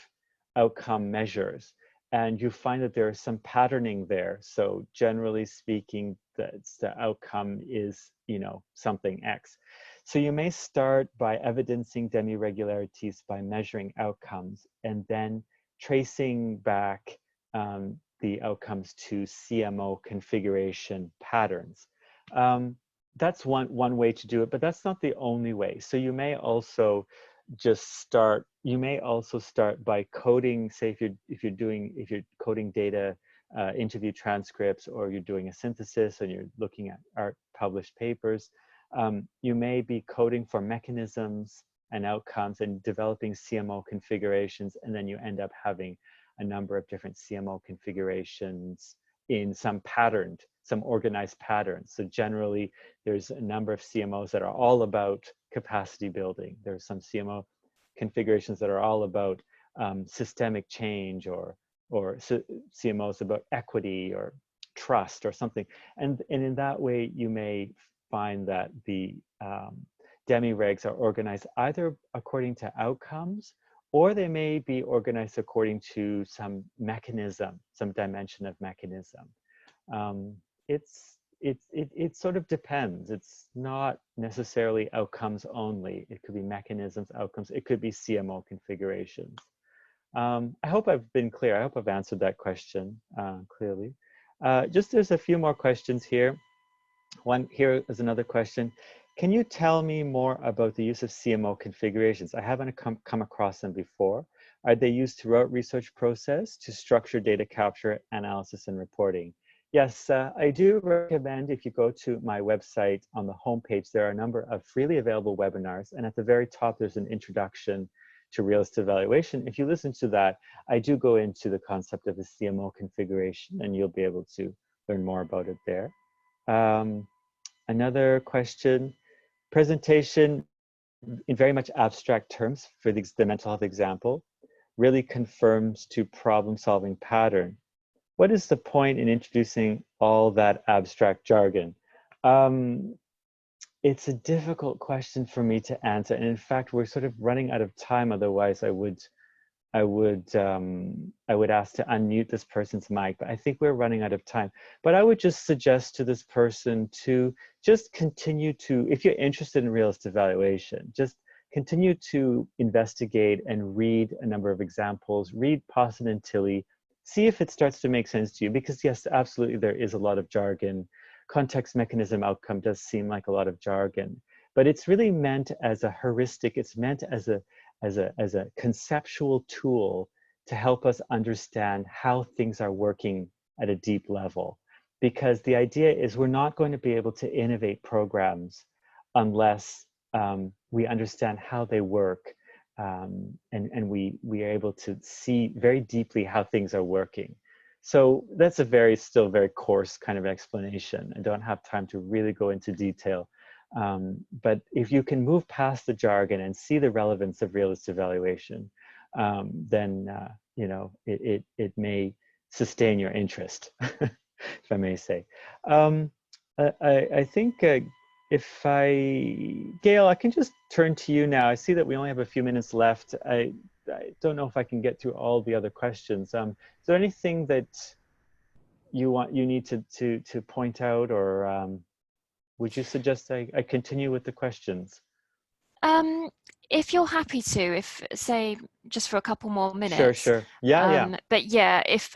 outcome measures and you find that there is some patterning there. So generally speaking, the outcome is, you know, something X. So you may start by evidencing demi-regularities by measuring outcomes and then tracing back the outcomes to CMO configuration patterns. That's one way to do it, but that's not the only way. So you may also start by coding, say if you're coding data, interview transcripts, or you're doing a synthesis and you're looking at published papers, you may be coding for mechanisms and outcomes and developing CMO configurations, and then you end up having a number of different CMO configurations in some organized patterns. So generally, there's a number of CMOs that are all about capacity building. There's some CMO configurations that are all about systemic change, or CMOs about equity or trust or something. And in that way, you may find that the demi-regs are organized either according to outcomes, or they may be organized according to some mechanism, some dimension of mechanism. It sort of depends. It's not necessarily outcomes only. It could be mechanisms, outcomes. It could be CMO configurations. I hope I've been clear. I hope I've answered that question clearly. There's a few more questions here. Here is another question. Can you tell me more about the use of CMO configurations? I haven't come across them before. Are they used throughout research process to structure data capture, analysis, and reporting? Yes, I do recommend, if you go to my website, on the homepage, there are a number of freely available webinars. And at the very top, there's an introduction to realist evaluation. If you listen to that, I do go into the concept of a CMO configuration, and you'll be able to learn more about it there. Another question, presentation in very much abstract terms for the mental health example really confirms to problem-solving pattern. What is the point in introducing all that abstract jargon? It's a difficult question for me to answer. And in fact, we're sort of running out of time. Otherwise, I would ask to unmute this person's mic, but I think we're running out of time. But I would just suggest to this person to just continue to, if you're interested in realist evaluation, just continue to investigate and read a number of examples, read Pawson and Tilley, see if it starts to make sense to you, because yes, absolutely, there is a lot of jargon. Context, mechanism, outcome does seem like a lot of jargon, but it's really meant as a heuristic, it's meant as a conceptual tool to help us understand how things are working at a deep level. Because the idea is we're not going to be able to innovate programs unless we understand how they work, and we are able to see very deeply how things are working. So that's a still very coarse kind of explanation. I don't have time to really go into detail. But if you can move past the jargon and see the relevance of realist evaluation, then you know, it may sustain your interest, if I may say. I think Gail, I can just turn to you now. I see that we only have a few minutes left. I don't know if I can get through all the other questions. Is there anything that you need to point out, or would you suggest I continue with the questions? If you're happy to, if say just for a couple more Sure, minutes. sure. Yeah. But yeah, if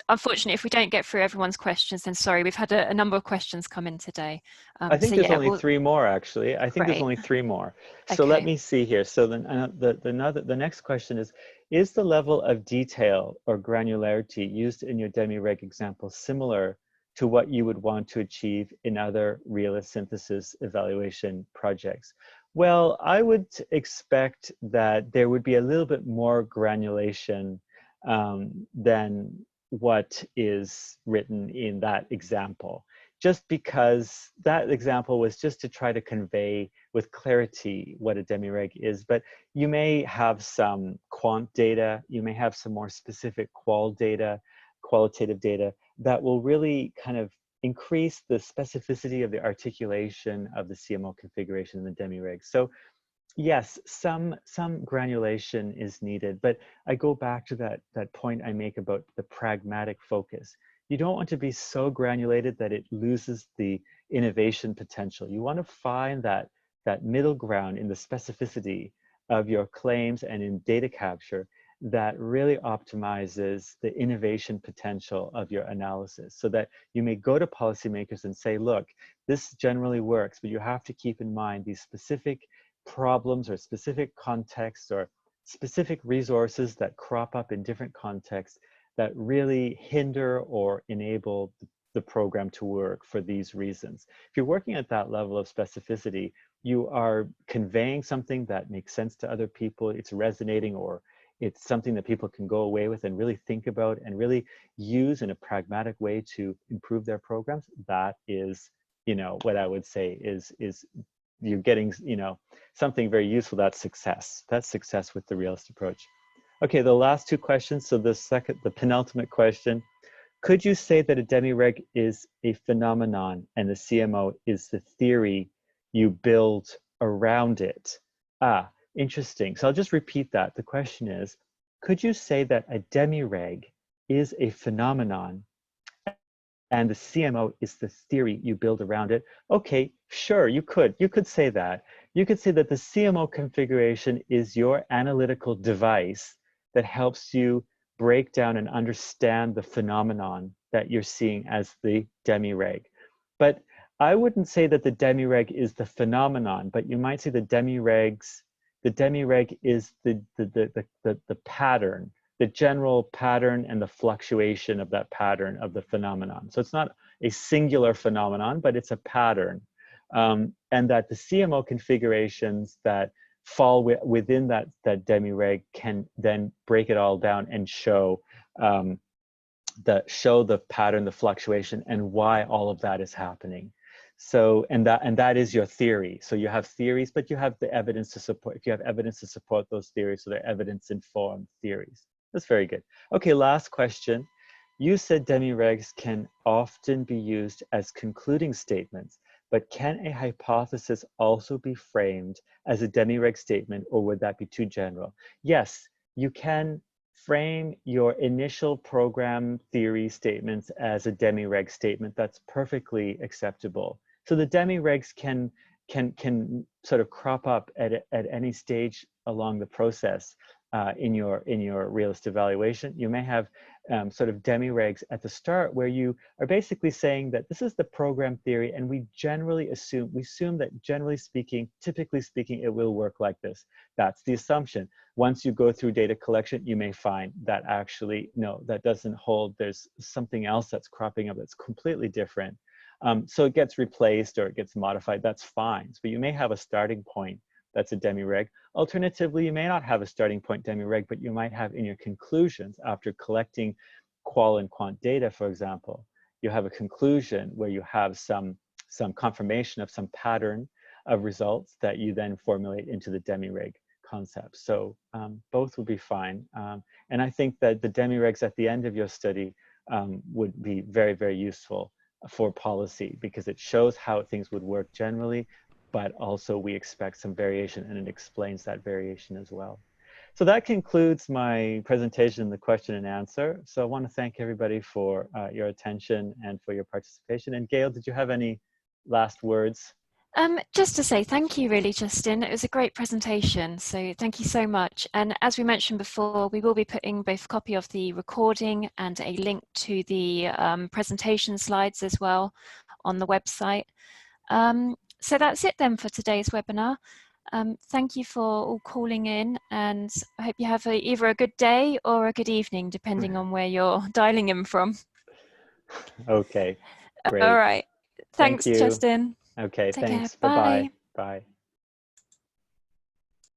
unfortunately, if we don't get through everyone's questions, then sorry, we've had a number of questions come in today. I think So there's yeah, only three more, actually. I think there's great. only three more. So let Okay. me see here. So then the next question is the level of detail or granularity used in your demi-reg example similar to what you would want to achieve in other realist synthesis evaluation projects? Well, I would expect that there would be a little bit more granulation than what is written in that example, just because that example was just to try to convey with clarity what a demi-reg is. But you may have some quant data, you may have some more specific qualitative data that will really kind of increase the specificity of the articulation of the CMO configuration in the demi-reg. So yes, some granulation is needed, but I go back to that point I make about the pragmatic focus. You don't want to be so granulated that it loses the innovation potential. You want to find that middle ground in the specificity of your claims and in data capture that really optimizes the innovation potential of your analysis, so that you may go to policymakers and say, look, this generally works, but you have to keep in mind these specific problems or specific contexts or specific resources that crop up in different contexts that really hinder or enable the program to work for these reasons. If you're working at that level of specificity, you are conveying something that makes sense to other people, it's resonating, or it's something that people can go away with and really think about and really use in a pragmatic way to improve their programs. That is, what I would say is you're getting, something very useful. That's success. That's success with the realist approach. Okay, the last two questions. So the penultimate question, could you say that a demi-reg is a phenomenon and the CMO is the theory you build around it? Interesting. So I'll just repeat that. The question is, could you say that a demi-reg is a phenomenon and the CMO is the theory you build around it? Okay, sure, you could say that. You could say that the CMO configuration is your analytical device that helps you break down and understand the phenomenon that you're seeing as the demi-reg. But I wouldn't say that the demi-reg is the phenomenon, but you might say the demi-reg is the pattern, the general pattern and the fluctuation of that pattern of the phenomenon. So it's not a singular phenomenon, but it's a pattern. And that the CMO configurations that fall within that demi-reg can then break it all down and show the pattern, the fluctuation, and why all of that is happening. So, and that is your theory. So you have theories, but you have the evidence to support. If you have evidence to support those theories, so they're evidence-informed theories. That's very good. Okay, last question. You said demi-regs can often be used as concluding statements, but can a hypothesis also be framed as a demi-reg statement, or would that be too general? Yes, you can frame your initial program theory statements as a demi-reg statement. That's perfectly acceptable. So the demi-regs can sort of crop up at any stage along the process in your realist evaluation. You may have sort of demi-regs at the start where you are basically saying that this is the program theory, and we assume that generally speaking, typically speaking, it will work like this. That's the assumption. Once you go through data collection, you may find that actually, no, that doesn't hold. There's something else that's cropping up that's completely different. So it gets replaced or it gets modified. That's fine. So you may have a starting point that's a demi-reg. Alternatively, you may not have a starting point demi-reg, but you might have in your conclusions after collecting qual and quant data, for example, you have a conclusion where you have some confirmation of some pattern of results that you then formulate into the demi-reg concept. So both would be fine. And I think that the demi-regs at the end of your study would be very, very useful for policy, because it shows how things would work generally, but also we expect some variation, and it explains that variation as well. So that concludes my presentation, the question and answer. So I want to thank everybody for your attention and for your participation. And Gail, did you have any last words? Just to say thank you, really, Justin. It was a great presentation, so thank you so much. And as we mentioned before, we will be putting both a copy of the recording and a link to the presentation slides as well on the website. So that's it then for today's webinar. Thank you for all calling in, and I hope you have either a good day or a good evening, depending on where you're dialing in from. Okay, great. All right. Thanks, Thank you. Justin. Okay, Take care. thanks. Bye. Bye-bye. Bye.